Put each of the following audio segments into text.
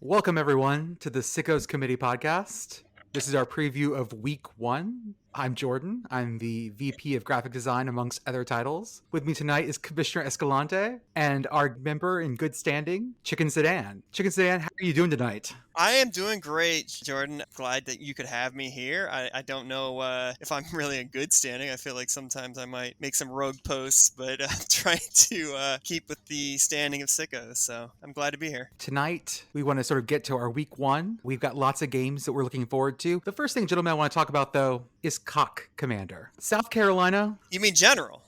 Welcome, everyone, to the Sickos Committee podcast. This is our preview of Week 1. I'm Jordan. I'm the VP of Graphic Design, amongst other titles. With me tonight is Commissioner Escalante and our member in good standing, ChickenSedan. ChickenSedan, how are you doing tonight? I am doing great, Jordan. Glad that you could have me here. I don't know if I'm really in good standing. I feel like sometimes I might make some rogue posts, but I'm trying to keep with the standing of sickos. So I'm glad to be here. Tonight, we want to sort of get to our Week 1. We've got lots of games that we're looking forward to. The first thing, gentlemen, I want to talk about, though, is Cock Commander. South Carolina. You mean general?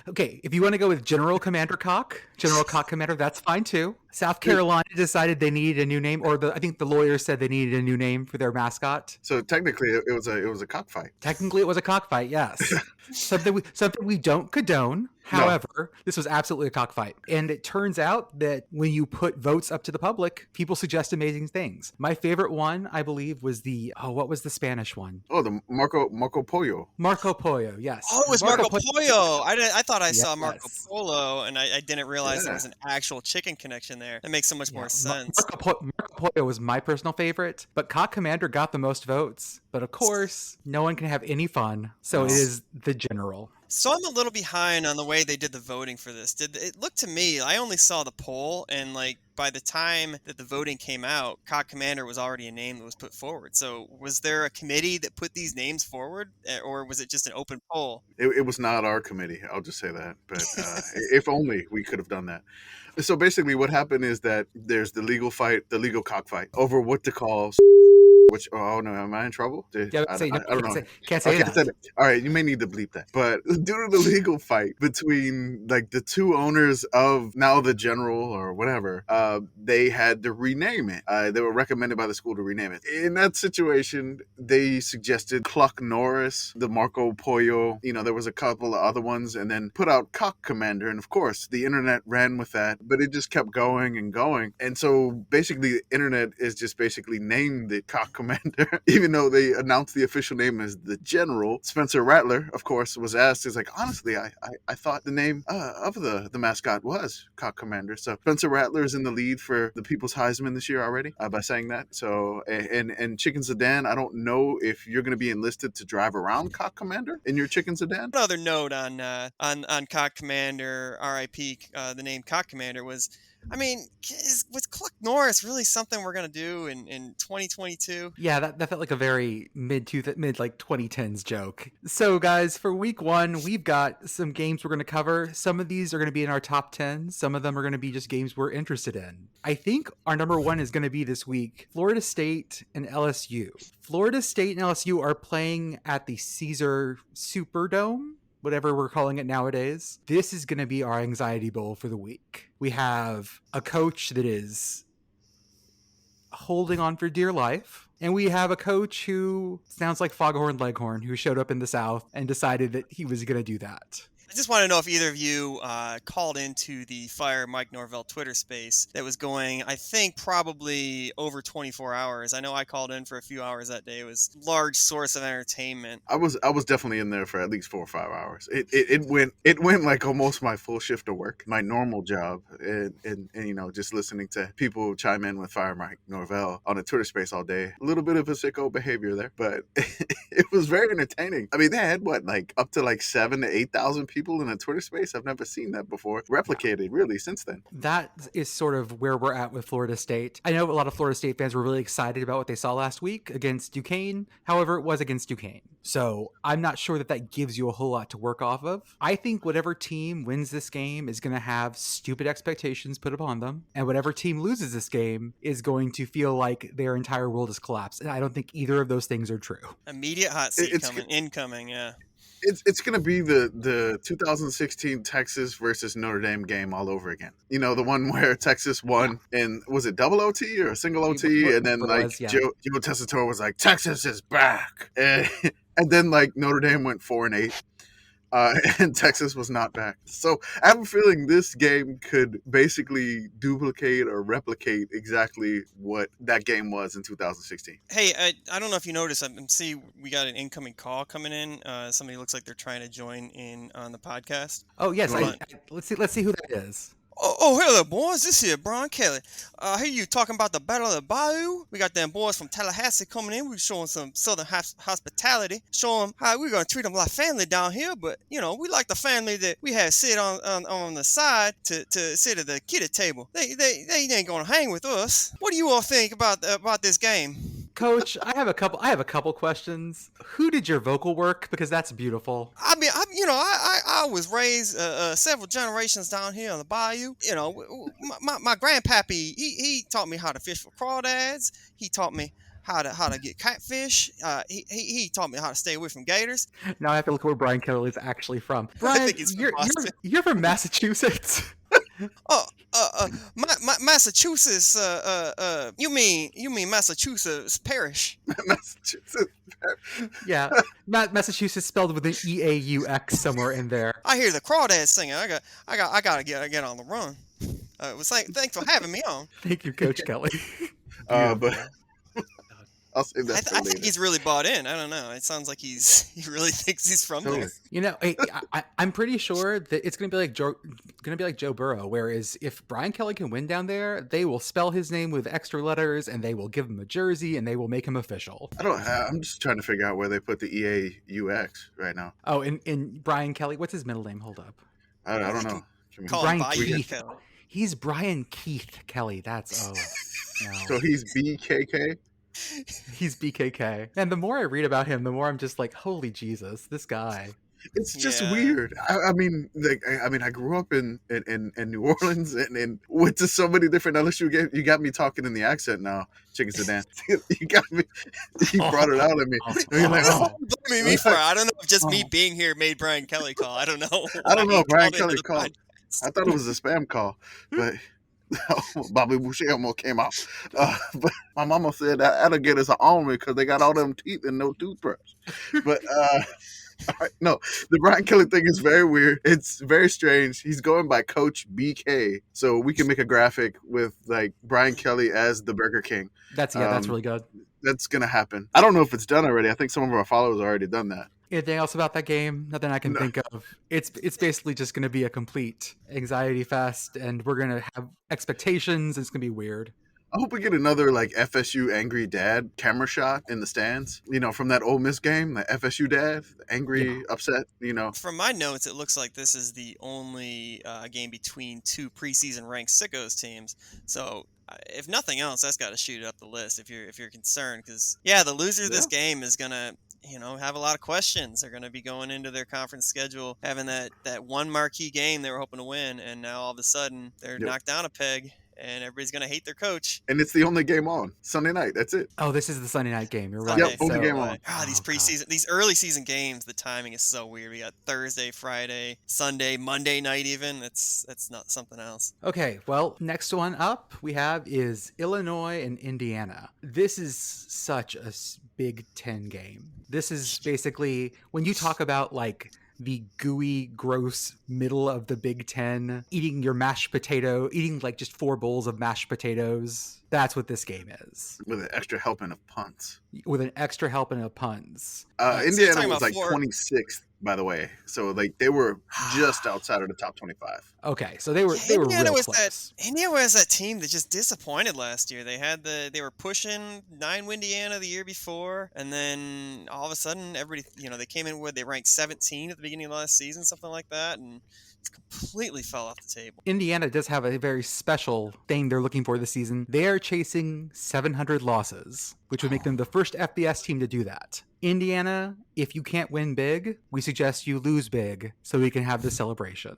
Okay, if you want to go with General Cock Commander, that's fine too. South Carolina decided they needed a new name, or I think the lawyers said they needed a new name for their mascot. So technically, it was a cockfight. Technically, it was a cockfight, yes. something we don't condone. However, this was absolutely a cockfight. And it turns out that when you put votes up to the public, people suggest amazing things. My favorite one, I believe, was what was the Spanish one? Oh, the Marco Pollo. Marco Pollo, yes. Oh, it was Marco Pollo. I thought I saw Yes. Marco Polo, and I didn't realize there was an actual chicken connection there. That makes so much more sense. Marco Pollo was my personal favorite, but Cock Commander got the most votes. But of course, no one can have any fun, so it is the general. So I'm a little behind on the way they did the voting for this. It looked to me, I only saw the poll, and by the time that the voting came out, Cock Commander was already a name that was put forward. So was there a committee that put these names forward, or was it just an open poll? It was not our committee. I'll just say that. But if only we could have done that. So basically, what happened is that there's the legal cockfight over what to call. Which, oh no, am I in trouble? I don't know. Can't say that. All right, you may need to bleep that. But due to the legal fight between the two owners of now the general or whatever, they had to rename it. They were recommended by the school to rename it. In that situation, they suggested Cluck Norris, the Marco Pollo. There was a couple of other ones, and then put out Cock Commander. And of course, the internet ran with that, but it just kept going and going. And so basically, the internet is just basically named it Cock Commander, even though they announced the official name as the General. Spencer Rattler, of course, was asked, he's like, honestly, I thought the name of the mascot was Cock Commander. So Spencer Rattler is in the lead for the People's Heisman this year already by saying that. So, and ChickenSedan, I don't know if you're going to be enlisted to drive around Cock Commander in your ChickenSedan. Another note on Cock Commander, RIP, the name Cock Commander was, was Cluck Norris really something we're going to do in 2022? Yeah, that felt like a very mid 2010s joke. So guys, for Week 1, we've got some games we're going to cover. Some of these are going to be in our top 10. Some of them are going to be just games we're interested in. I think our number 1 is going to be this week, Florida State and LSU. Florida State and LSU are playing at the Caesar Superdome, whatever we're calling it nowadays. This is going to be our anxiety bowl for the week. We have a coach that is holding on for dear life, and we have a coach who sounds like Foghorn Leghorn, who showed up in the South and decided that he was going to do that. I just want to know if either of you called into the Fire Mike Norvell Twitter space that was going, I think, probably over 24 hours. I know I called in for a few hours that day. It was a large source of entertainment. I was definitely in there for at least 4 or 5 hours. It went like almost my full shift of work, my normal job, and just listening to people chime in with Fire Mike Norvell on a Twitter space all day. A little bit of a sicko behavior there, but it was very entertaining. I mean, they had up to 7,000 to 8,000 people in a Twitter space. I've never seen that before replicated really since then. That is sort of where we're at with Florida State. I know a lot of Florida State fans were really excited about what they saw last week against Duquesne. However, it was against Duquesne. So I'm not sure that gives you a whole lot to work off of. I think whatever team wins this game is going to have stupid expectations put upon them. And whatever team loses this game is going to feel like their entire world has collapsed. And I don't think either of those things are true. Immediate hot seat incoming, yeah. It's going to be the 2016 Texas versus Notre Dame game all over again. The one where Texas won, and was it double OT or single OT? And then Joe Tessitore was like, Texas is back. And then Notre Dame went 4-8. And Texas was not back. So I have a feeling this game could basically duplicate or replicate exactly what that game was in 2016. Hey, I don't know if you noticed, see we got an incoming call coming in. Somebody looks like they're trying to join in on the podcast. Oh, yes. Let's see who that is. Oh, hello, boys. This here, Brian Kelly. I hear you talking about the Battle of the Bayou. We got them boys from Tallahassee coming in. We're showing some southern hospitality, showing them how we're going to treat them like family down here. But, you know, we like the family that we have sit on the side to sit at the kiddie table. They ain't going to hang with us. What do you all think about this game? Coach, I have a couple questions. Who did your vocal work? Because that's beautiful. I mean, I was raised several generations down here on the bayou. You know, my grandpappy, he taught me how to fish for crawdads. He taught me how to get catfish. He taught me how to stay away from gators. Now I have to look where Brian Kelly is actually from. I Brian, think he's from Boston. you're from Massachusetts. Massachusetts. You mean Massachusetts Parish? Massachusetts. Yeah, Massachusetts spelled with an EAUX somewhere in there. I hear the crawdads singing. I gotta get on the run. Thanks for having me on. Thank you, Coach Kelly. But I'll save that for I later. think he's really bought in. I don't know. It sounds like he really thinks he's from there. You know, I'm pretty sure that it's gonna be like Joe Burrow. Whereas if Brian Kelly can win down there, they will spell his name with extra letters, and they will give him a jersey, and they will make him official. I'm just trying to figure out where they put the EAUX right now. Oh, in Brian Kelly, what's his middle name? Hold up. I don't know. Call Brian him Bayou Keith. Kelly. He's Brian Keith Kelly. That's no. So he's BKK. He's BKK. And the more I read about him, the more I'm just like, holy Jesus, this guy. It's just weird. I mean, I grew up in New Orleans and went to so many different LSU games. You got me talking in the accent now, ChickenSedan. You got me. You brought it out of me. You're like, blaming me for it. I don't know if just me being here made Brian Kelly call. I don't know. I don't know. Brian Kelly called. I thought it was a spam call, but Bobby Boucher almost came out. But my mama said that'll get us an almond because they got all them teeth and no toothbrush. But no, the Brian Kelly thing is very weird. It's very strange. He's going by Coach BK, so we can make a graphic with like Brian Kelly as the Burger King. That's really good. That's gonna happen. I don't know if it's done already. I think some of our followers have already done that. Anything else about that game? Nothing I can think of. It's basically just going to be a complete anxiety fest, and we're going to have expectations. It's going to be weird. I hope we get another like FSU angry dad camera shot in the stands. You know, from that Ole Miss game, the FSU dad, angry, upset. You know, from my notes, it looks like this is the only game between two preseason ranked Sickos teams. So, if nothing else, that's got to shoot up the list if you're concerned. Because the loser of this game is gonna have a lot of questions. They're going to be going into their conference schedule having that one marquee game they were hoping to win, and now all of a sudden they're knocked down a peg, and everybody's going to hate their coach. And it's the only game on Sunday night. That's it. Oh, this is the Sunday night game. You're right. Yep, only game on. These early season games, the timing is so weird. We got Thursday, Friday, Sunday, Monday night even. That's not something else. Okay, well, next one up we have is Illinois and Indiana. This is such a Big Ten game. This is basically when you talk about like the gooey, gross middle of the Big Ten, eating like just 4 bowls of mashed potatoes. That's what this game is. With an extra helping of puns. so Indiana was like 26th, by the way. So like they were just outside of the top 25. Okay, so they were real close. Indiana was that team that just disappointed last year. They were pushing 9 Indiana the year before, and then all of a sudden they came in they ranked 17 at the beginning of last season, something like that, and it's completely fell off the table. Indiana does have a very special thing they're looking for this season. They are chasing 700 losses, which would make them the first FBS team to do that. Indiana, if you can't win big, we suggest you lose big so we can have the celebration.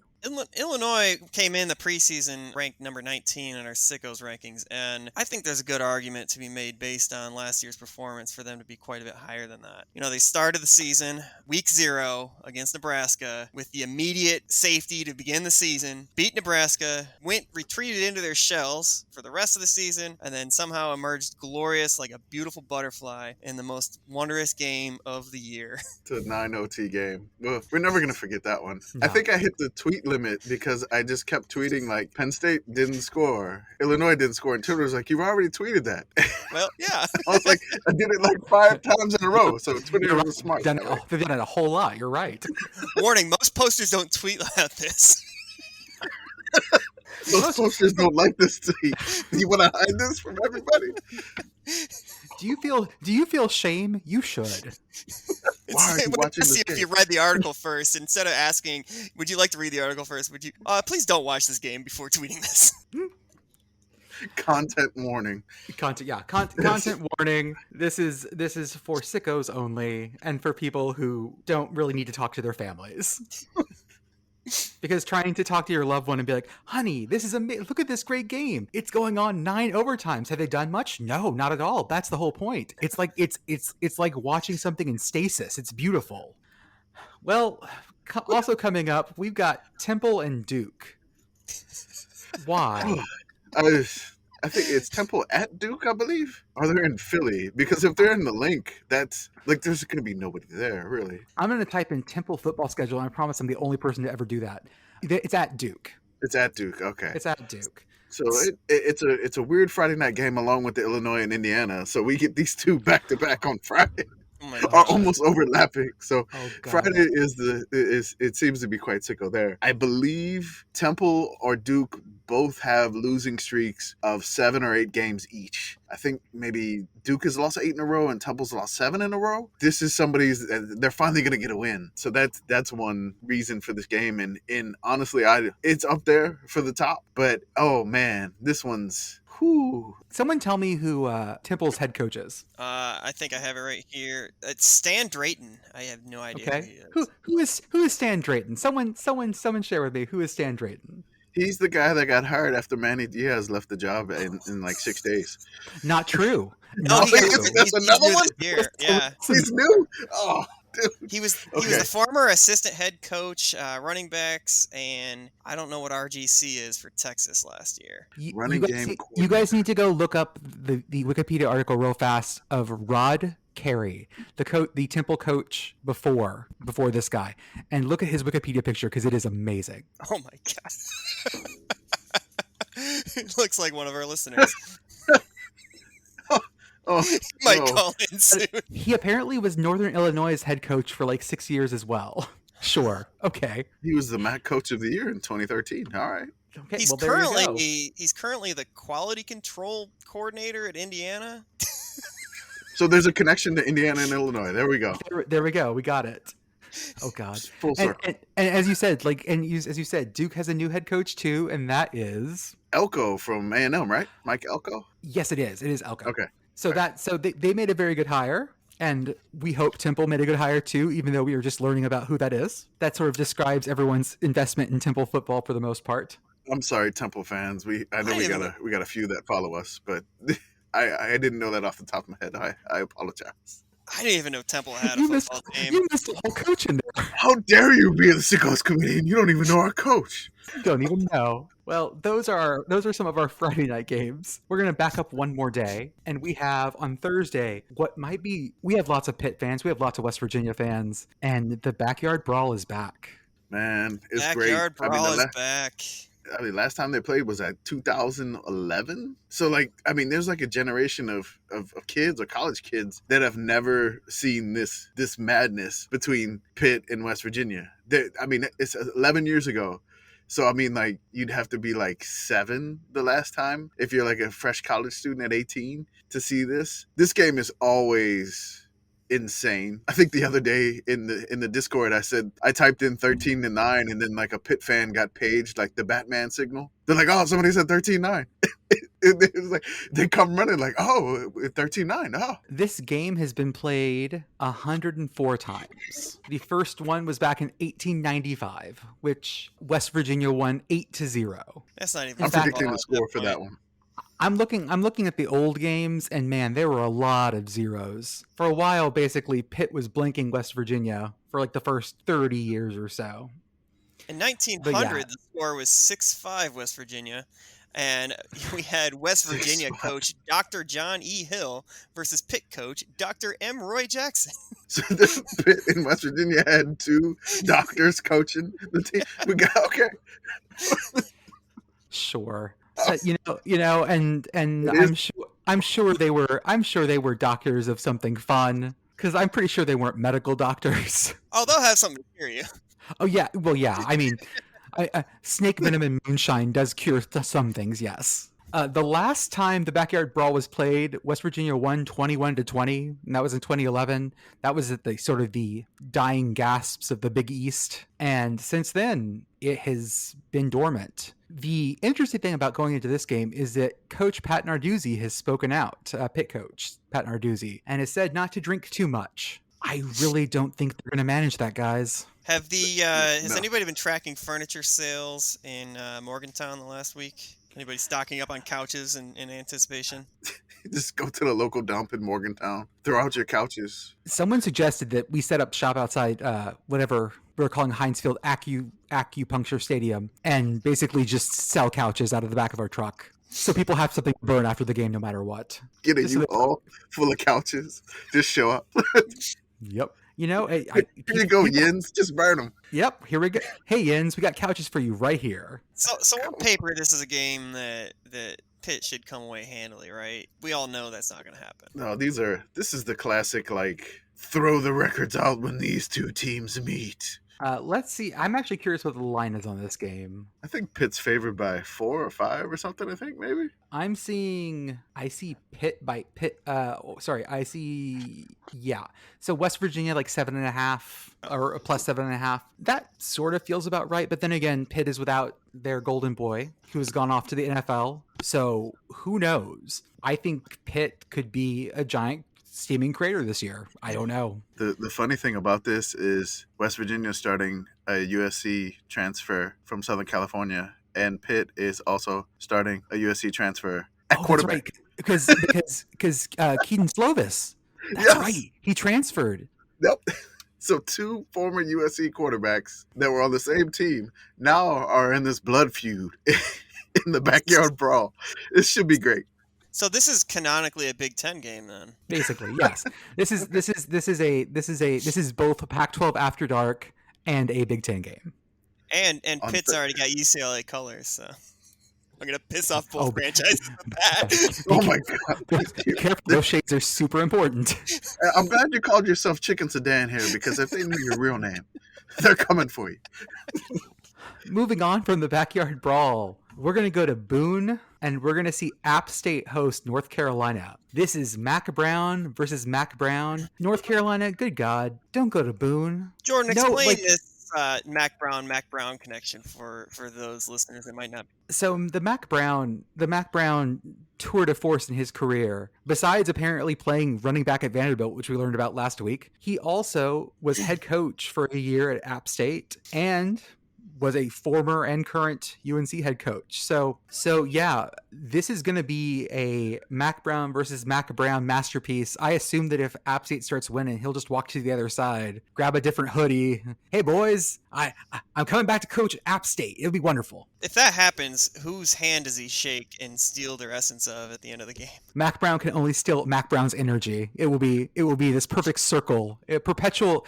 Illinois came in the preseason ranked number 19 in our Sickos rankings, and I think there's a good argument to be made based on last year's performance for them to be quite a bit higher than that. They started the season week 0 against Nebraska with the immediate safety to begin the season, beat Nebraska, retreated into their shells for the rest of the season, and then somehow emerged glorious like a beautiful butterfly in the most wondrous game of the year. To a 9 OT game. Well, we're never going to forget that one. No. I think I hit the tweet limit because I just kept tweeting like Penn State didn't score, Illinois didn't score, and Twitter was like, you've already tweeted that. Well, yeah. I was like, I did it like 5 times in a row, so Twitter was smart. They've done it a whole lot. You're right. Warning, most posters don't tweet like this. Those posters don't like this tweet. You want to hide this from everybody? Do you feel shame? You should. Why are you watching this If game? you read the article first, instead of asking, would you like to read the article first? Would you please don't watch this game before tweeting this. Content warning. Content warning. This is for sickos only, and for people who don't really need to talk to their families. Because trying to talk to your loved one and be like, honey, this is amazing. Look at this great game. It's going on 9 overtimes. Have they done much? No, not at all. That's the whole point. It's like it's like watching something in stasis. It's beautiful. Well, also coming up, we've got Temple and Duke. Why? I think it's Temple at Duke, I believe. Or they're in Philly. Because if they're in the link, that's like there's going to be nobody there, really. I'm going to type in Temple football schedule, and I promise I'm the only person to ever do that. It's at Duke. It's at Duke, okay. It's at Duke. So it's a weird Friday night game along with the Illinois and Indiana. So we get these two back to back on Friday. Oh my Are gosh. almost overlapping. So God. Friday is it seems to be quite sicko there. I believe Temple or Duke both have losing streaks of 7 or 8 games each. I think maybe Duke has lost 8 in a row and Temple's lost 7 in a row. This is they're finally going to get a win. So that's one reason for this game. And honestly, it's up there for the top. But oh man, this one's whew. Someone tell me who Temple's head coach is. I think I have it right here. It's Stan Drayton. I have no idea Okay. who he is. Who is Stan Drayton? Someone share with me who is Stan Drayton. He's the guy that got hired after Manny Diaz left the job in like 6 days. Not true. No, Not he got- true. That's another new one? this year. Yeah. He's new? Oh, dude. He was Okay. the former assistant head coach, running backs, and I don't know what RGC is for Texas last year. Running game You guys need to go look up the Wikipedia article real fast of Rod Carey, the Temple coach before this guy, and look at his Wikipedia picture because it is amazing. Oh my god. It looks like one of our listeners. Oh, He might no. call in soon. He apparently was Northern Illinois' head coach for like 6 years as well. Sure. Okay. He was the MAC coach of the year in 2013. All right. Okay. He's well, there you go. currently the quality control coordinator at Indiana. So there's a connection to Indiana and Illinois. There we go. There we go. We got it. Oh God. Full circle. And as you said, as you said, Duke has a new head coach too, and that is Elko from A&M, right? Mike Elko? yes, it is. It is Elko. Okay. So they made a very good hire, and we hope Temple made a good hire too, even though we were just learning about who that is. That sort of describes everyone's investment in Temple football for the most part. I'm sorry, Temple fans. I know we got a few that follow us, but I didn't know that off the top of my head. I apologize. I didn't even know Temple had a You missed football team. you missed the whole coach in there. How dare you be in the Sickos committee and you don't even know our coach? You don't even know. Well, those are some of our Friday night games. We're gonna back up one more day, and we have on Thursday we have lots of Pitt fans, we have lots of West Virginia fans, and the Backyard Brawl is back. Man, it's Backyard great. Brawl is back. I mean, last time they played was at 2011. So, there's like a generation of kids or college kids that have never seen this madness between Pitt and West Virginia. It's 11 years ago. So, you'd have to be like 7 the last time if you're like a fresh college student at 18 to see this. This game is always insane. I think the other day in the Discord, I typed in 13-9, and then like a Pitt fan got paged like the Batman signal. They're like, "Oh, somebody said 13-9." It was like they come running like, "Oh, 13-9." Oh, This game has been played 104 times. The first one was back in 1895, which West Virginia won 8-0. That's not even. I'm fact, predicting the score for point. that one. I'm looking at the old games, and man, there were a lot of zeros. For a while, basically, Pitt was blinking West Virginia for like the first 30 years or so. In 1900, But yeah. the score was 6-5 West Virginia, and we had West Virginia 6-5. coach Dr. John E. Hill versus Pitt coach Dr. M. Roy Jackson. So Pitt in West Virginia had 2 doctors coaching the team. We got okay. Sure. So, and It I'm sure they were doctors of something fun, because I'm pretty sure they weren't medical doctors. Oh, they'll have something to hear you. Oh yeah, well yeah. I mean, Snake venom and moonshine does cure some things, yes. The last time the Backyard Brawl was played, West Virginia won 21-20, and that was in 2011. That was at the sort of the dying gasps of the Big East, and since then it has been dormant. The interesting thing about going into this game is that Coach Pat Narduzzi has spoken out, Pitt coach Pat Narduzzi, and has said not to drink too much. I really don't think they're going to manage that, guys. Has No. anybody been tracking furniture sales in Morgantown the last week? Anybody stocking up on couches in anticipation? Just go to the local dump in Morgantown. Throw out your couches. Someone suggested that we set up shop outside whatever we're calling Hinesfield Acupuncture Stadium and basically just sell couches out of the back of our truck. So people have something to burn after the game no matter what. Get a Just so U-Haul full of couches. Just show up. Yep. You know, Here you go, Yins. Just burn them. Yep, here we go. Hey, Yins, we got couches for you right here. So on paper, this is a game that Pitt should come away handily, right? We all know that's not going to happen. No, this is the classic, like, throw the records out when these two teams meet. Let's see. I'm actually curious what the line is on this game. I think Pitt's favored by 4 or 5 or something, I think, maybe. I see Pitt by Pitt. So West Virginia, like 7.5 or plus 7.5. That sort of feels about right. But then again, Pitt is without their golden boy who has gone off to the NFL. So who knows? I think Pitt could be a giant steaming crater this year. I don't know. The funny thing about this is West Virginia starting a USC transfer from Southern California, and Pitt is also starting a USC transfer at quarterback. That's right. Because Keaton Slovis. That's Yes. right. He transferred. Yep. So 2 former USC quarterbacks that were on the same team now are in this blood feud in the Backyard Brawl. This should be great. So this is canonically a Big Ten game, then. Basically, yes. This is both a Pac-12 After Dark and a Big Ten game. And Pitt's already got UCLA colors, so I'm gonna piss off both franchises with that. Oh my God. Be careful, those shades are super important. I'm glad you called yourself ChickenSedan here, because if they knew your real name, they're coming for you. Moving on from the Backyard Brawl, we're going to go to Boone, and we're going to see App State host North Carolina. This is Mac Brown versus Mac Brown. North Carolina, good God, don't go to Boone. Jordan, explain this Mac Brown connection for those listeners that might not. So the Mac Brown tour de force in his career, besides apparently playing running back at Vanderbilt, which we learned about last week, he also was head coach for a year at App State and was a former and current UNC head coach. So yeah, this is going to be a Mac Brown versus Mac Brown masterpiece. I assume that if App State starts winning, he'll just walk to the other side, grab a different hoodie. Hey boys, I'm coming back to coach App State. It'll be wonderful. If that happens, whose hand does he shake and steal their essence of at the end of the game? Mac Brown can only steal Mac Brown's energy. It will be this perfect circle. Perpetual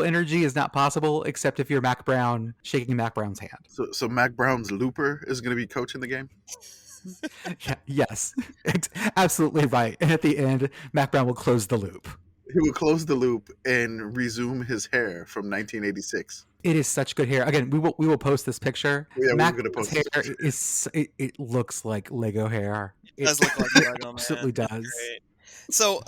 energy is not possible except if you're Mac Brown shaking Mac Brown's hand. So Mac Brown's looper is going to be coaching the game? Yeah, yes, absolutely right. And at the end, Mac Brown will close the loop. He will close the loop and resume his hair from 1986. It is such good hair. Again, we will post this picture. Yeah, Mac we're going to post hair this picture. it looks like Lego hair. It does look like Lego, man. Absolutely does. Great. So,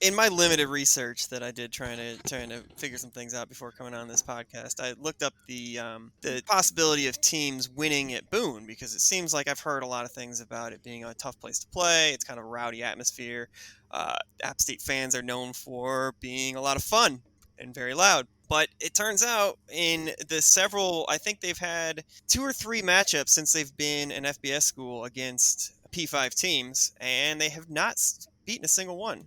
in my limited research that I did trying to figure some things out before coming on this podcast, I looked up the possibility of teams winning at Boone, because it seems like I've heard a lot of things about it being a tough place to play. It's kind of a rowdy atmosphere. App State fans are known for being a lot of fun and very loud. But it turns out I think they've had 2 or 3 matchups since they've been an FBS school against P5 teams, and they have not beaten a single one.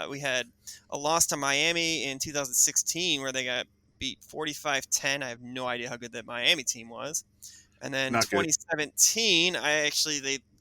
We had a loss to Miami in 2016 where they got beat 45-10. I have no idea how good that Miami team was. And then 2017,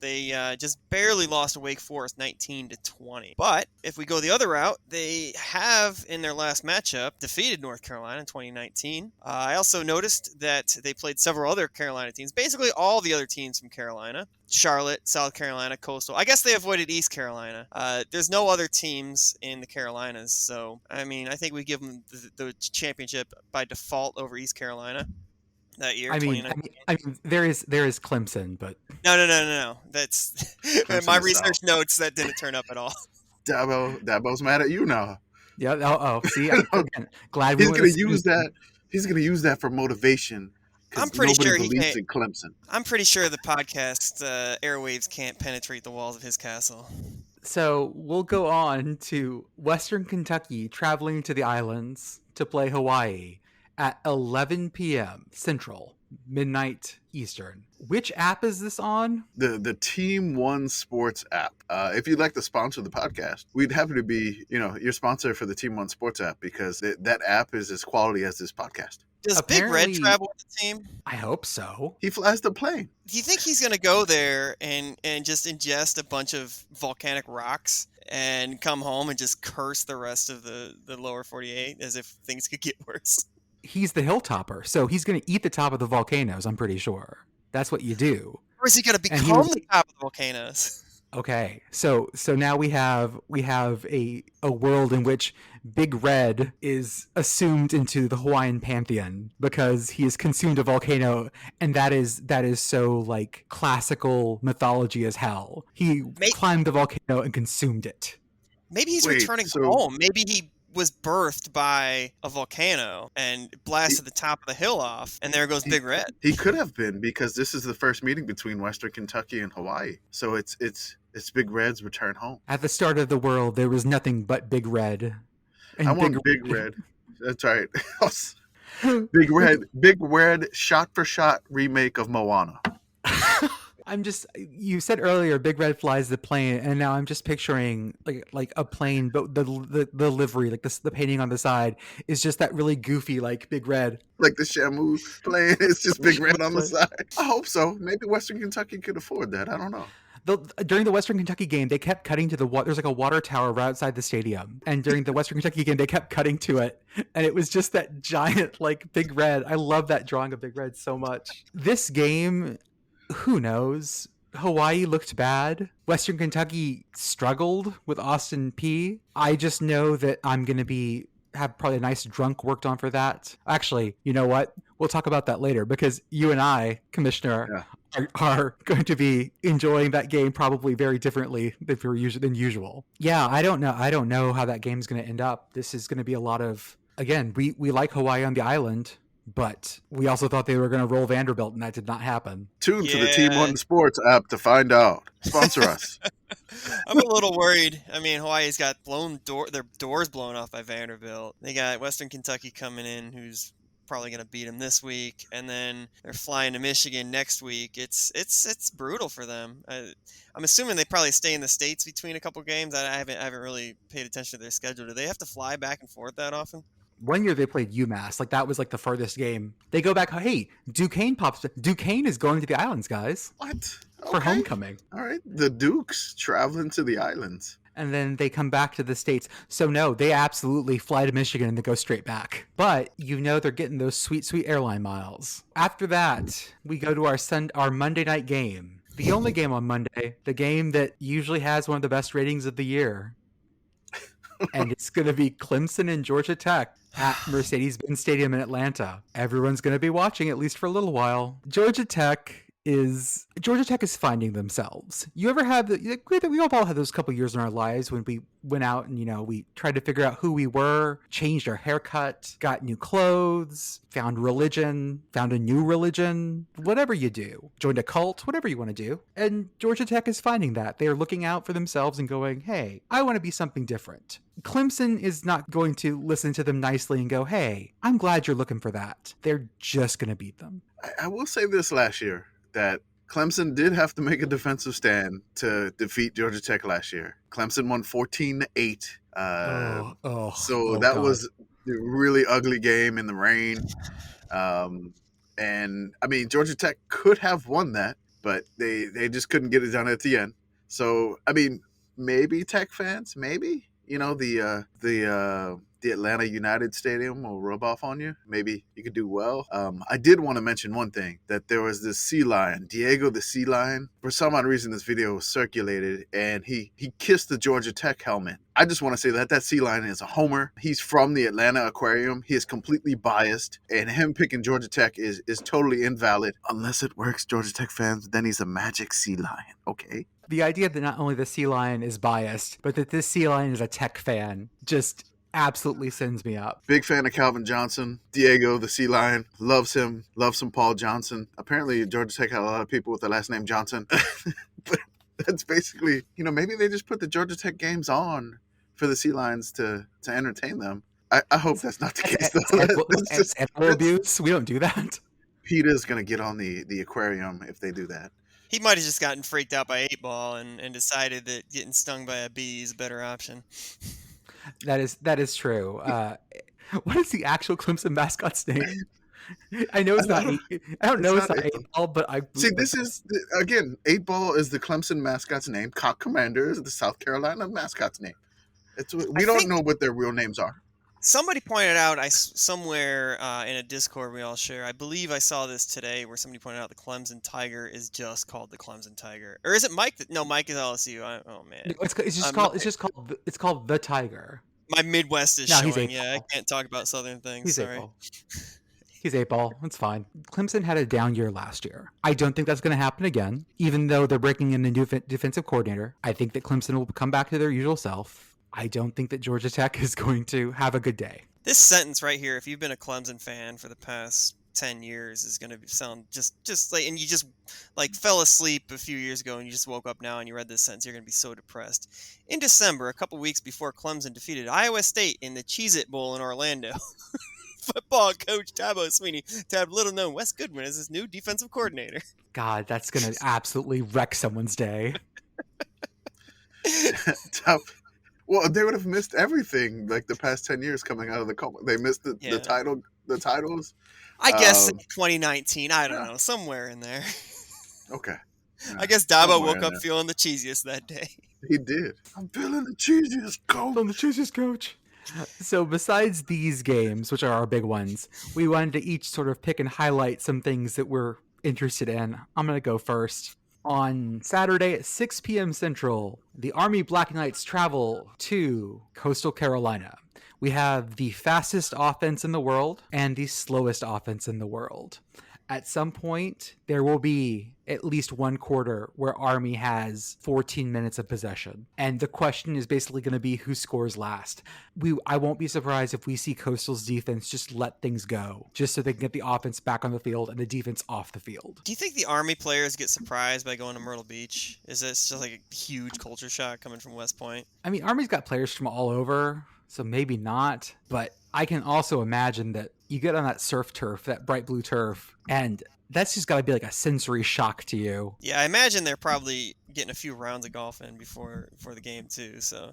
they just barely lost to Wake Forest 19-20. But if we go the other route, they have in their last matchup defeated North Carolina in 2019. I also noticed that they played several other Carolina teams, basically all the other teams from Carolina. Charlotte, South Carolina, Coastal. I guess they avoided East Carolina. There's no other teams in the Carolinas, so I mean, I think we give them the championship by default over East Carolina. that year, I mean, 2019. there is Clemson, but No. That's Clemson my is research South. notes that didn't turn up at all. Dabo's mad at you now. yeah. See, again, glad we He's went gonna with use Susan. that. He's gonna use that for motivation I'm because pretty nobody sure he believes can't. in Clemson. I'm pretty sure the podcast airwaves can't penetrate the walls of his castle. So we'll go on to Western Kentucky traveling to the islands to play Hawaii at 11 p.m. Central, midnight Eastern. Which app is this on? The Team One Sports app. If you'd like to sponsor the podcast, we'd happy to be your sponsor for the Team One Sports app because that app is as quality as this podcast. Does Big Red Apparently, travel with the team? I hope so. He flies the plane. Do you think he's gonna go there and just ingest a bunch of volcanic rocks and come home and just curse the rest of the lower 48 as if things could get worse? He's the hilltopper, so he's going to eat the top of the volcanoes, I'm pretty sure. That's what you do. Or is he gonna And he become was the top of the volcanoes? okay. So now we have a world in which Big Red is assumed into the Hawaiian pantheon because he has consumed a volcano, and that is so like classical mythology as hell. He climbed the volcano and consumed it. Maybe he's Wait, returning so- home. Maybe he was birthed by a volcano and blasted the top of the hill off, and there goes Big Red. He could have been because this is the first meeting between Western Kentucky and Hawaii. So it's Big Red's return home. At the start of the world, there was nothing but Big Red. And I want Big Red. That's right. Big Red shot for shot remake of Moana. You said earlier Big Red flies the plane, and now I'm just picturing like a plane, but the livery, like the painting on the side is just that really goofy like Big Red. Like the Shamu plane, it's just Big Red on the side. I hope so. Maybe Western Kentucky could afford that. I don't know. During the Western Kentucky game, they kept cutting to the water. There's like a water tower right outside the stadium. And during the Western Kentucky game, they kept cutting to it. And it was just that giant, like, Big Red. I love that drawing of Big Red so much. This game, who knows? Hawaii looked bad. Western Kentucky struggled with Austin P. I just know that I'm going to have probably a nice drunk worked on for that. Actually, you know what? We'll talk about that later because you and I, Commissioner, are going to be enjoying that game probably very differently than usual. Yeah, I don't know how that game's going to end up. This is going to be a lot of, again, we like Hawaii on the island, but we also thought they were going to roll Vanderbilt, and that did not happen. Tune to the Team One Sports app to find out. Sponsor us. I'm a little worried. I mean, Hawaii's got their doors blown off by Vanderbilt. They got Western Kentucky coming in, who's probably going to beat them this week, and then they're flying to Michigan next week. It's brutal for them. I'm assuming they probably stay in the States between a couple games. I haven't really paid attention to their schedule. Do they have to fly back and forth that often? One year they played UMass. Like that was like the furthest game. They go back. Hey, Duquesne pops. Duquesne is going to the islands, guys. What? For homecoming. All right. The Dukes traveling to the islands. And then they come back to the States. So no, they absolutely fly to Michigan and they go straight back. But they're getting those sweet, sweet airline miles. After that, we go to our Monday night game. The only game on Monday, the game that usually has one of the best ratings of the year. And it's going to be Clemson and Georgia Tech at Mercedes-Benz Stadium in Atlanta. Everyone's going to be watching at least for a little while. Georgia Tech is finding themselves. You ever have we all had those couple years in our lives when we went out and we tried to figure out who we were, changed our haircut, got new clothes, found a new religion, whatever you do, joined a cult, whatever you want to do. And Georgia Tech is finding that. They're looking out for themselves and going, hey, I want to be something different. Clemson is not going to listen to them nicely and go, hey, I'm glad you're looking for that. They're just going to beat them. I will say this last year, that Clemson did have to make a defensive stand to defeat Georgia Tech last year. Clemson won 14-8. So that was a really ugly game in the rain. And I mean, Georgia Tech could have won that, but they just couldn't get it done at the end. So, I mean, maybe Tech fans, maybe, the the Atlanta United Stadium will rub off on you. Maybe you could do well. I did want to mention one thing, that there was this sea lion, Diego the sea lion. For some odd reason, this video was circulated, and he kissed the Georgia Tech helmet. I just want to say that sea lion is a homer. He's from the Atlanta Aquarium. He is completely biased, and him picking Georgia Tech is totally invalid. Unless it works, Georgia Tech fans, then he's a magic sea lion, okay? The idea that not only the sea lion is biased, but that this sea lion is a Tech fan just absolutely sends me up. Big fan of Calvin Johnson. Diego, the sea lion, loves him. Loves some Paul Johnson. Apparently, Georgia Tech had a lot of people with the last name Johnson. But that's basically, maybe they just put the Georgia Tech games on for the sea lions to entertain them. I hope that's not the case, though. It's animal abuse. We don't do that. PETA's going to get on the aquarium if they do that. He might have just gotten freaked out by 8-Ball and decided that getting stung by a bee is a better option. That is true. What is the actual Clemson mascot's name? I know it's not. I don't know it's not 8-Ball, but I see. This is again 8-Ball is the Clemson mascot's name. Cock Commander is the South Carolina mascot's name. We don't know what their real names are. Somebody pointed out somewhere in a Discord we all share. I believe I saw this today where somebody pointed out the Clemson Tiger is just called the Clemson Tiger, or is it Mike? No, Mike is LSU. Oh man, it's called the Tiger. My Midwest is showing. Yeah, I can't talk about Southern things. He's Sorry. 8-Ball. He's 8-Ball. It's fine. Clemson had a down year last year. I don't think that's going to happen again, even though they're breaking in a new defensive coordinator. I think that Clemson will come back to their usual self. I don't think that Georgia Tech is going to have a good day. This sentence right here, if you've been a Clemson fan for the past 10 years, is going to sound just like, and you just like fell asleep a few years ago and you just woke up now and you read this sentence, you're going to be so depressed. In December, a couple weeks before Clemson defeated Iowa State in the Cheez-It Bowl in Orlando, football coach Dabo Swinney tabbed little-known Wes Goodwin as his new defensive coordinator. God, that's going to absolutely wreck someone's day. Well, they would have missed everything like the past 10 years coming out of the They missed the titles. I guess 2019. I don't know, somewhere in there. Okay. I guess Dabo woke up feeling the cheesiest that day. He did. I'm feeling the cheesiest, coach. So besides these games, which are our big ones, we wanted to each sort of pick and highlight some things that we're interested in. I'm going to go first. On Saturday at 6 p.m. Central, the Army Black Knights travel to Coastal Carolina. We have the fastest offense in the world and the slowest offense in the world. At some point, there will be at least one quarter where Army has 14 minutes of possession. And the question is basically going to be who scores last. I won't be surprised if we see Coastal's defense just let things go, just so they can get the offense back on the field and the defense off the field. Do you think the Army players get surprised by going to Myrtle Beach? Is this just like a huge culture shock coming from West Point? I mean, Army's got players from all over, so maybe not. But I can also imagine that you get on that surf turf, that bright blue turf, and that's just got to be like a sensory shock to you. Yeah, I imagine they're probably getting a few rounds of golf in before the game too. So,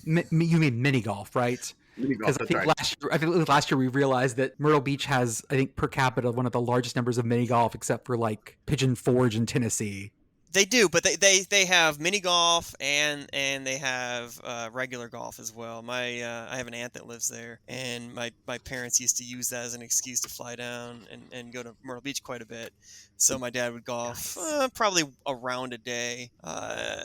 you mean mini golf, right? Because I think last year we realized that Myrtle Beach has, I think, per capita one of the largest numbers of mini golf, except for like Pigeon Forge in Tennessee. They do, but they have mini golf and they have regular golf as well. I have an aunt that lives there, and my parents used to use that as an excuse to fly down and go to Myrtle Beach quite a bit. So my dad would golf probably a round a day.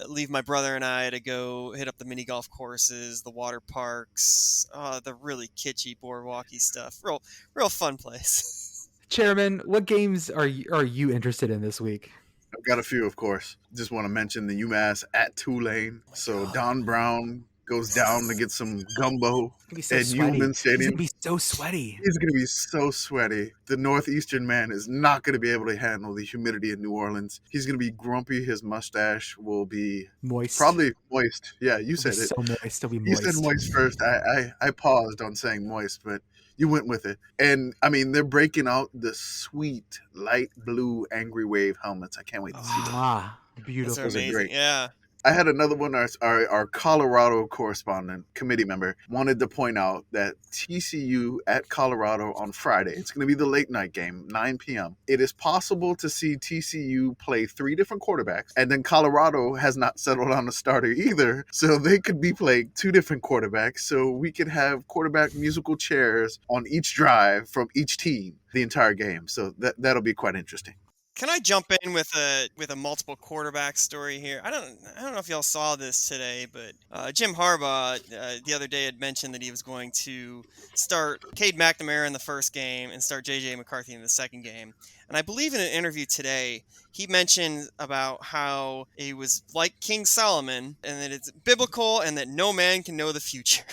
Leave my brother and I to go hit up the mini golf courses, the water parks, the really kitschy boardwalky stuff. Real fun place. Chairman, what games are you interested in this week? I've got a few, of course. Just want to mention the UMass at Tulane. So Don Brown goes down to get some gumbo at Newman Stadium. He's going to be so sweaty. He's going to be so sweaty. The Northeastern man is not going to be able to handle the humidity in New Orleans. He's going to be grumpy. His mustache will be moist. Probably moist. Yeah, you said it. So moist. It'll be moist. You said moist first. I paused on saying moist, but you went with it. And, I mean, they're breaking out the sweet light blue Angry Wave helmets. I can't wait to see them. Beautiful. Those are amazing. Yeah. I had another one. Our Colorado correspondent, committee member, wanted to point out that TCU at Colorado on Friday, it's going to be the late night game, 9 p.m. It is possible to see TCU play 3 different quarterbacks, and then Colorado has not settled on a starter either. So they could be playing 2 different quarterbacks. So we could have quarterback musical chairs on each drive from each team the entire game. So that'll be quite interesting. Can I jump in with a multiple quarterback story here? I don't know if y'all saw this today, but Jim Harbaugh the other day had mentioned that he was going to start Cade McNamara in the first game and start J.J. McCarthy in the second game. And I believe in an interview today, he mentioned about how he was like King Solomon and that it's biblical and that no man can know the future.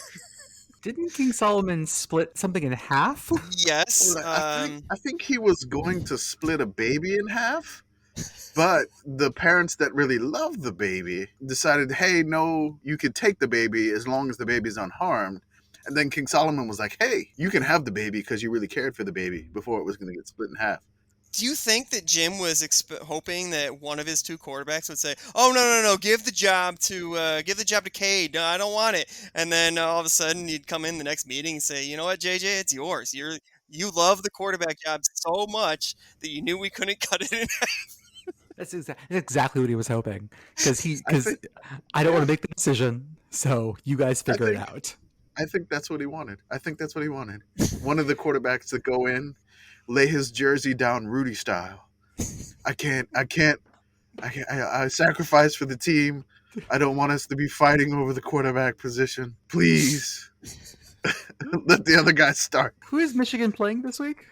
Didn't King Solomon split something in half? Yes. Well, I think he was going to split a baby in half, but the parents that really loved the baby decided, hey, no, you could take the baby as long as the baby's unharmed. And then King Solomon was like, hey, you can have the baby because you really cared for the baby before it was going to get split in half. Do you think that Jim was hoping that one of his 2 quarterbacks would say, "Oh no, give the job to Cade. No, I don't want it." And then all of a sudden he'd come in the next meeting and say, "You know what, JJ, it's yours. You love the quarterback job so much that you knew we couldn't cut it in half." That's exactly what he was hoping. Because I don't yeah. want to make the decision, so you guys figure it out. I think that's what he wanted. One of the quarterbacks to go in, lay his jersey down Rudy style. I sacrifice for the team. I don't want us to be fighting over the quarterback position. Please let the other guys start. Who is Michigan playing this week?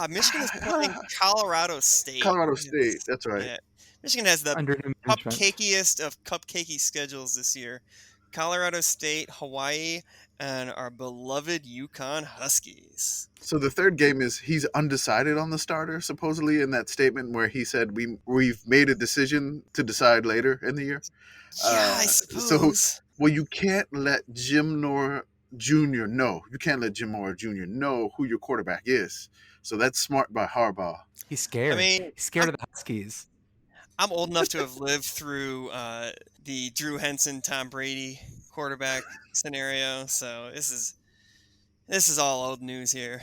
Michigan is playing Colorado State. Colorado State, that's right. Yeah. Michigan has the Under new management. cupcakiest of cupcakey schedules this year. Colorado State, Hawaii, and our beloved Yukon Huskies. So the third game is he's undecided on the starter, supposedly, in that statement where he said we've made a decision to decide later in the year. Yeah, I suppose. Well, you can't let Jim Mora Jr. know. You can't let Jim Mora Jr. know who your quarterback is. So that's smart by Harbaugh. He's scared. I mean, He's scared of the Huskies. I'm old enough to have lived through the Drew Henson, Tom Brady quarterback scenario, so this is all old news here.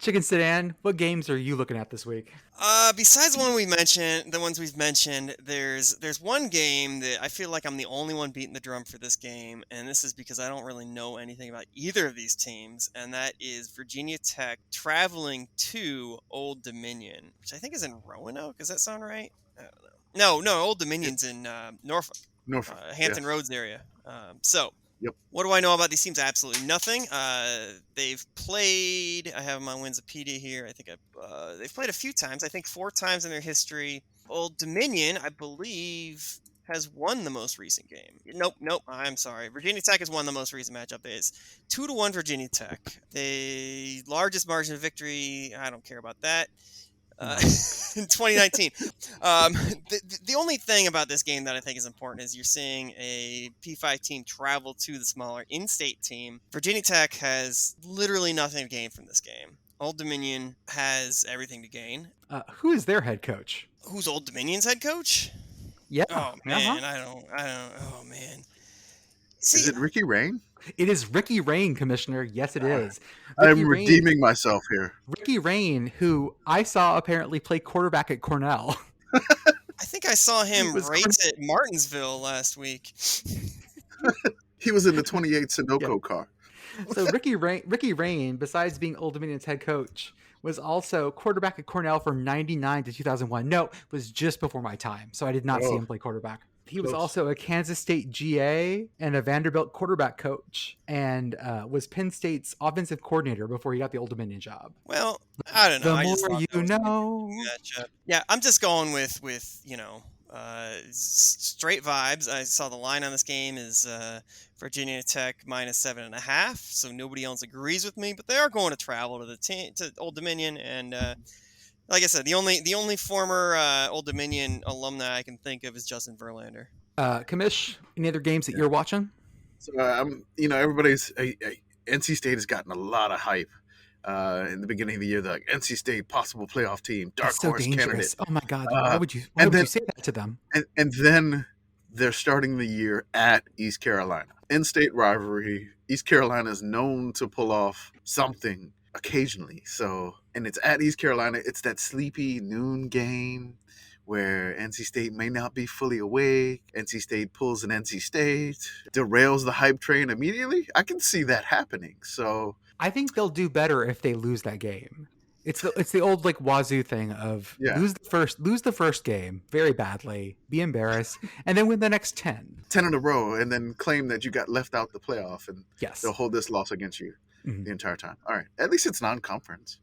ChickenSedan, what games are you looking at this week? Besides the ones we've mentioned, there's one game that I feel like I'm the only one beating the drum for this game, and this is because I don't really know anything about either of these teams, and that is Virginia Tech traveling to Old Dominion, which I think is in Roanoke. Does that sound right? I don't know. No, Old Dominion's in Norfolk. Hampton yes. Roads area. Yep. What do I know about these teams? Absolutely nothing. They've played. I have my Wikipedia here. I think they've played a few times. I think 4 times in their history. Old Dominion, I believe, has won the most recent game. Nope. I'm sorry. Virginia Tech has won the most recent matchup. It's 2-1 Virginia Tech. The largest margin of victory. I don't care about that. In 2019. The only thing about this game that I think is important is you're seeing a P5 team travel to the smaller in-state team. Virginia Tech has literally nothing to gain from this game. Old Dominion has everything to gain. Who is their head coach? Who's Old Dominion's head coach? Yeah. Oh man, I don't. Oh man. See, Is it Ricky Rain? It is Ricky Rain, Commissioner. Yes, it is. I'm redeeming myself here. Ricky Rain, who I saw apparently play quarterback at Cornell. I think I saw him race at Martinsville last week. He was in the 28 Sunoco car. So Ricky Rain, besides being Old Dominion's head coach, was also quarterback at Cornell from 99 to 2001. No, it was just before my time, so I did not see him play quarterback. He was also a Kansas State GA and a Vanderbilt quarterback coach, and was Penn State's offensive coordinator before he got the Old Dominion job. Well, I don't know. The more you know. Yeah, I'm just going with straight vibes. I saw the line on this game is Virginia Tech -7.5, so nobody else agrees with me, but they are going to travel to to Old Dominion, and like I said, the only former Old Dominion alumni I can think of is Justin Verlander. Commish, any other games that you're watching? So everybody's NC State has gotten a lot of hype in the beginning of the year. The NC State possible playoff team, dark horse candidate. Oh my God! Why would you say that to them? And then they're starting the year at East Carolina. In-state rivalry. East Carolina is known to pull off something occasionally. So, and it's at East Carolina. It's that sleepy noon game where NC State may not be fully awake. NC State pulls an NC State, derails the hype train immediately. I can see that happening. So I think they'll do better if they lose that game. It's the old like Wazoo thing of yeah, lose the first game very badly, be embarrassed, and then win the next 10. 10 in a row, and then claim that you got left out the playoff, and Yes. they'll hold this loss against you Mhm. the entire time. All right, at least it's non-conference.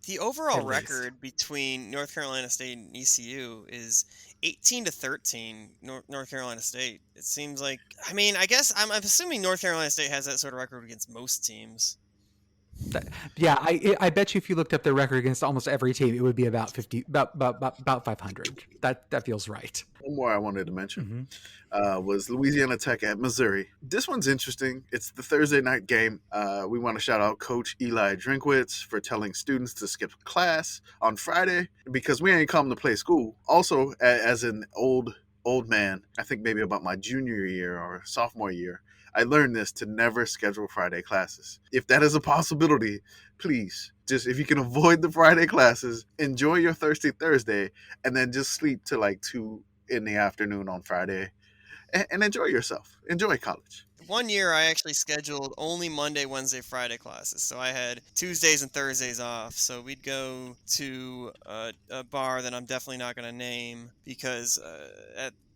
The overall At least. record between North Carolina State and ECU is 18-13. North Carolina State. It seems like. I mean, I guess I'm assuming North Carolina State has that sort of record against most teams. Yeah, I bet you if you looked up their record against almost every team, it would be about 50, about 500. That feels right. One more I wanted to mention Mhm. was Louisiana Tech at Missouri. This one's interesting. It's the Thursday night game. We want to shout out Coach Eli Drinkwitz for telling students to skip class on Friday because we ain't come to play school. Also, as an old man, I think maybe about my junior year or sophomore year, I learned this to never schedule Friday classes. If that is a possibility, please, just if you can avoid the Friday classes, enjoy your thirsty Thursday, and then just sleep till like 2 in the afternoon on Friday and enjoy yourself. Enjoy college. One year I actually scheduled only Monday, Wednesday, Friday classes. So I had Tuesdays and Thursdays off. So we'd go to a bar that I'm definitely not going to name because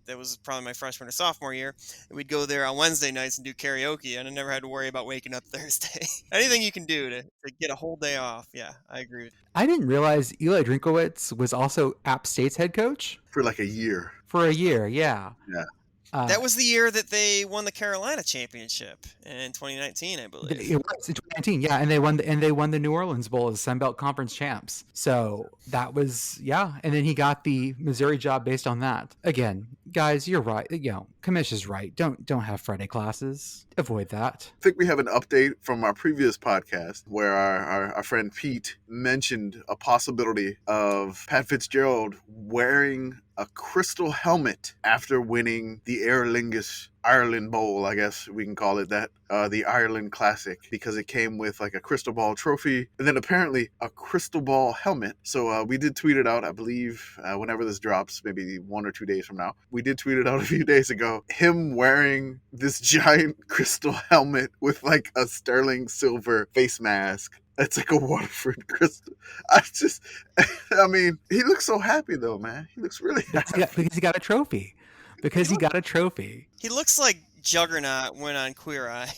that was probably my freshman or sophomore year. And we'd go there on Wednesday nights and do karaoke, and I never had to worry about waking up Thursday. Anything you can do to get a whole day off. Yeah, I agree with you. I didn't realize Eli Drinkowitz was also App State's head coach For like a year. for a year. Yeah. Yeah. That was the year that they won the Carolina championship in 2019, I believe. It was in 2019, yeah, and they won the New Orleans Bowl as Sun Belt Conference champs. So that was and then he got the Missouri job based on that. Again, guys, you're right. Kamish is right. Don't have Friday classes. Avoid that. I think we have an update from our previous podcast where our friend Pete mentioned a possibility of Pat Fitzgerald wearing a crystal helmet after winning the Aer Lingus Ireland Bowl, I guess we can call it that, the Ireland Classic, because it came with like a crystal ball trophy and then apparently a crystal ball helmet. So we did tweet it out, I believe, whenever this drops, maybe 1 or 2 days from now. We did tweet it out a few days ago. Him wearing this giant crystal helmet with like a sterling silver face mask. It's like a Waterford crystal. I mean, he looks so happy though, man. He looks really happy. Because he got a trophy. Because he got a trophy. He looks like Juggernaut went on Queer Eye.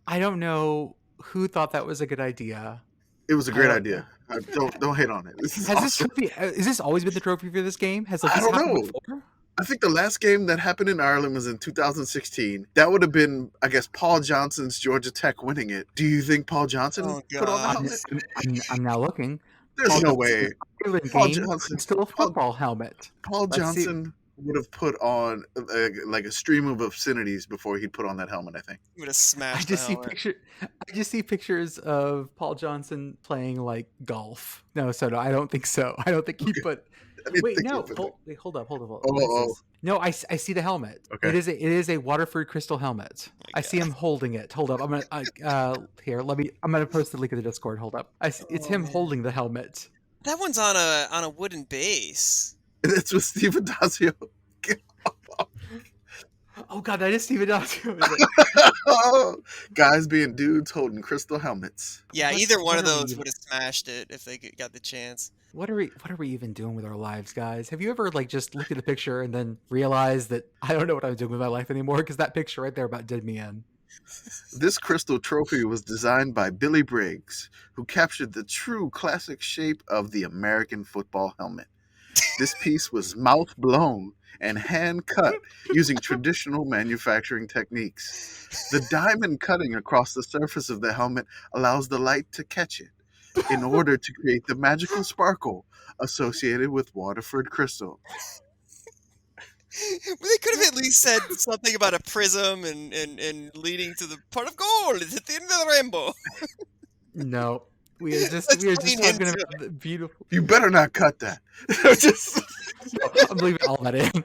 I don't know who thought that was a good idea. It was a great idea. Don't hate on it. This is awesome. Has this always been the trophy for this game? Has this I don't happened know. before? I think the last game that happened in Ireland was in 2016. That would have been, I guess, Paul Johnson's Georgia Tech winning it. Do you think Paul Johnson put on the helmet? I'm now looking. There's no way. Paul Johnson still a football helmet. Paul Johnson would have put on like a stream of obscenities before he'd put on that helmet, I think. He would have smashed I just see pictures of Paul Johnson playing like golf. No, I don't think so. I don't think he put. Wait, no. Hold up. No, I see the helmet. Okay. It is a Waterford crystal helmet. I see him holding it. Hold up. I'm gonna post the link in the Discord. Hold up. It's him holding the helmet. That one's on a wooden base. That's with Steve Adazio. Oh god, that is Steve Adazio. Guys being dudes holding crystal helmets. Yeah, either one of those would have smashed it if they got the chance. What are we even doing with our lives, guys? Have you ever just looked at the picture and then realized that I don't know what I'm doing with my life anymore because that picture right there about did me in? This crystal trophy was designed by Billy Briggs, who captured the true classic shape of the American football helmet. This piece was mouth blown and hand cut using traditional manufacturing techniques. The diamond cutting across the surface of the helmet allows the light to catch it in order to create the magical sparkle associated with Waterford crystal. They could have at least said something about a prism and leading to the pot of gold. It's at the end of the rainbow. No. We are just Let's lean talking into about the beautiful. You better not cut that. Just, No, I'm leaving all that in.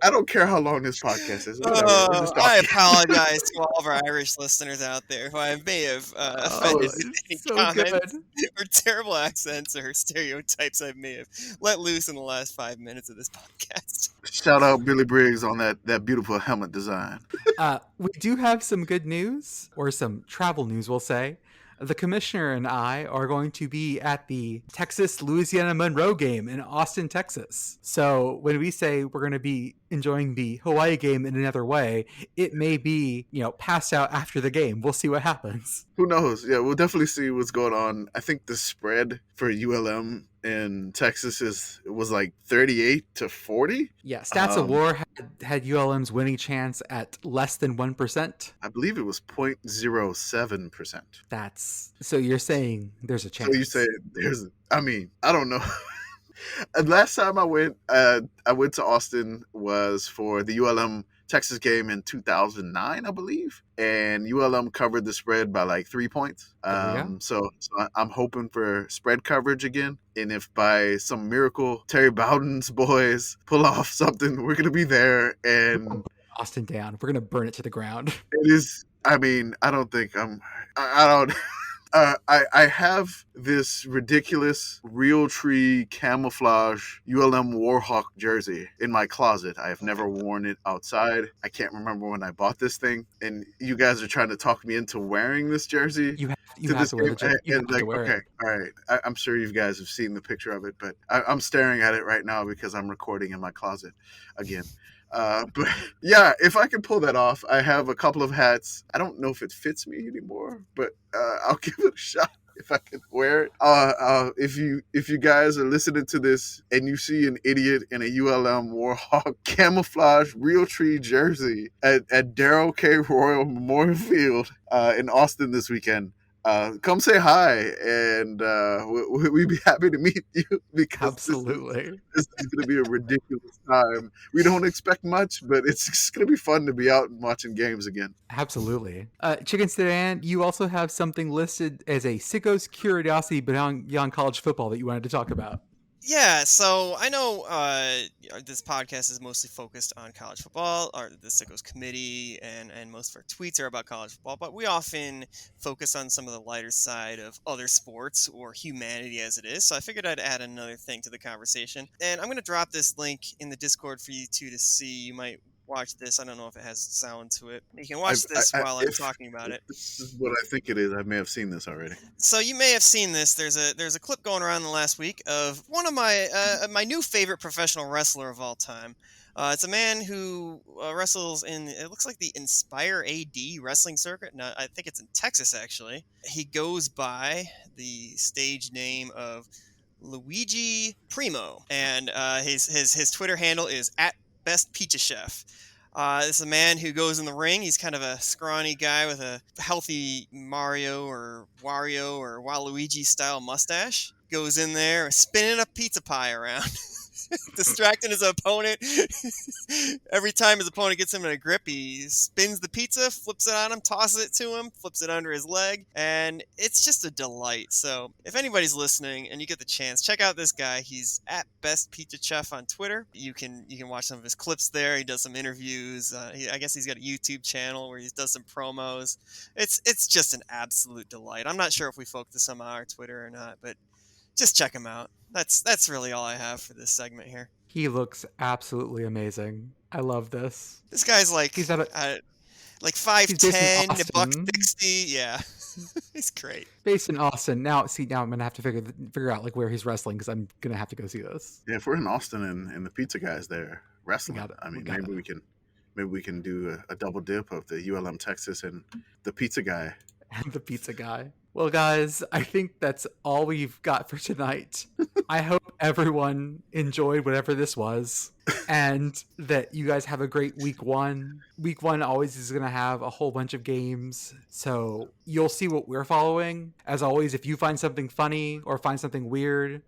I don't care how long this podcast is. Whatever. We're just I talking. apologize to all of our Irish listeners out there who I may have Oh, offended with any it's so comments good. or terrible accents or stereotypes I may have let loose in the last 5 minutes of this podcast. Shout out Billy Briggs on that beautiful helmet design. We do have some good news, or some travel news, we'll say. The commissioner and I are going to be at the Texas-Louisiana Monroe game in Austin, Texas. So when we say we're going to be enjoying the Hawaii game in another way, it may be, passed out after the game. We'll see what happens. Who knows? Yeah, we'll definitely see what's going on. I think the spread for ULM in Texas was like 38-40. Yeah, Stats of War had ULM's winning chance at less than 1%. I believe it was 0.07%. That's so you're saying there's a chance. So you say I don't know. Last time I went to Austin was for the ULM Texas game in 2009, I believe, and ULM covered the spread by like 3 points. So I'm hoping for spread coverage again, and if by some miracle Terry Bowden's boys pull off something, we're gonna be there. And Austin down. We're gonna burn it to the ground. It is. I mean, I don't think I don't. I have this ridiculous Realtree camouflage ULM Warhawk jersey in my closet. I have never worn it outside. I can't remember when I bought this thing, and you guys are trying to talk me into wearing this jersey. You have to wear the jersey. You have to wear it. All right. I'm sure you guys have seen the picture of it, but I'm staring at it right now because I'm recording in my closet again. But yeah, if I can pull that off, I have a couple of hats. I don't know if it fits me anymore, but I'll give it a shot if I can wear it. If you guys are listening to this and you see an idiot in a ULM Warhawk camouflage Realtree jersey at Darrell K. Royal Memorial Field in Austin this weekend, come say hi, and we'd be happy to meet you, because absolutely this is going to be a ridiculous time. We don't expect much, but it's going to be fun to be out and watching games again. Absolutely. ChickenSedan, you also have something listed as a Sickos curiosity beyond college football that you wanted to talk about. Yeah, so I know this podcast is mostly focused on college football, or the Sickos committee, and most of our tweets are about college football, but we often focus on some of the lighter side of other sports, or humanity as it is, so I figured I'd add another thing to the conversation. And I'm going to drop this link in the Discord for you two to see. You might watch this. I don't know if it has sound to it. You can watch this while I'm talking about it. This is what I think it is. I may have seen this already. So you may have seen this. There's a clip going around the last week of one of my new favorite professional wrestler of all time. It's a man who wrestles in, it looks like the Inspire AD wrestling circuit. No, I think it's in Texas, actually. He goes by the stage name of Luigi Primo, and his Twitter handle is @BestPizzaChef. This is a man who goes in the ring. He's kind of a scrawny guy with a healthy Mario or Wario or Waluigi style mustache. Goes in there spinning a pizza pie around, distracting his opponent. Every time his opponent gets him in a grip, he spins the pizza, flips it on him, tosses it to him, flips it under his leg, and it's just a delight. So if anybody's listening and you get the chance, check out this guy. He's @BestPizzaChef on Twitter. You can watch some of his clips there. He does some interviews. I guess he's got a YouTube channel where he does some promos. It's just an absolute delight. I'm not sure if we focus on our Twitter or not, but just check him out. That's really all I have for this segment here. He looks absolutely amazing. I love this. This guy's like he's like 5'10", $160. Yeah, he's great. Based in Austin. Now I'm gonna have to figure out like where he's wrestling, because I'm gonna have to go see this. Yeah, if we're in Austin and the pizza guy's there wrestling, maybe we can do a double dip of the ULM Texas and the pizza guy. And the pizza guy. Well, guys, I think that's all we've got for tonight. I hope everyone enjoyed whatever this was, and that you guys have a great week one. Week one always is going to have a whole bunch of games, so you'll see what we're following. As always, if you find something funny or find something weird,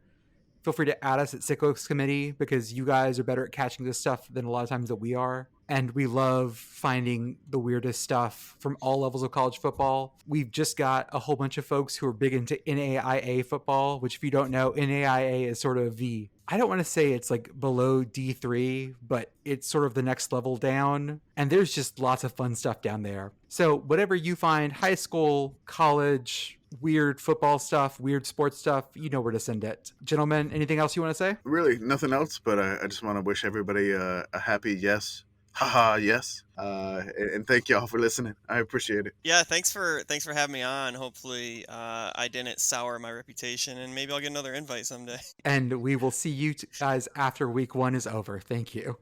feel free to add us at Sickos Committee, because you guys are better at catching this stuff than a lot of times that we are. and we love finding the weirdest stuff from all levels of college football. We've just got a whole bunch of folks who are big into NAIA football, which, if you don't know, NAIA is sort of the, I don't want to say it's like below D3, but it's sort of the next level down. And there's just lots of fun stuff down there. So whatever you find, high school, college, weird football stuff, weird sports stuff, you know where to send it. Gentlemen, anything else you want to say? Really, nothing else, but I just want to wish everybody a happy yes. Haha, yes. And thank y'all for listening. I appreciate it. Yeah, thanks for having me on. Hopefully, I didn't sour my reputation, and maybe I'll get another invite someday. And we will see you guys after week 1 is over. Thank you.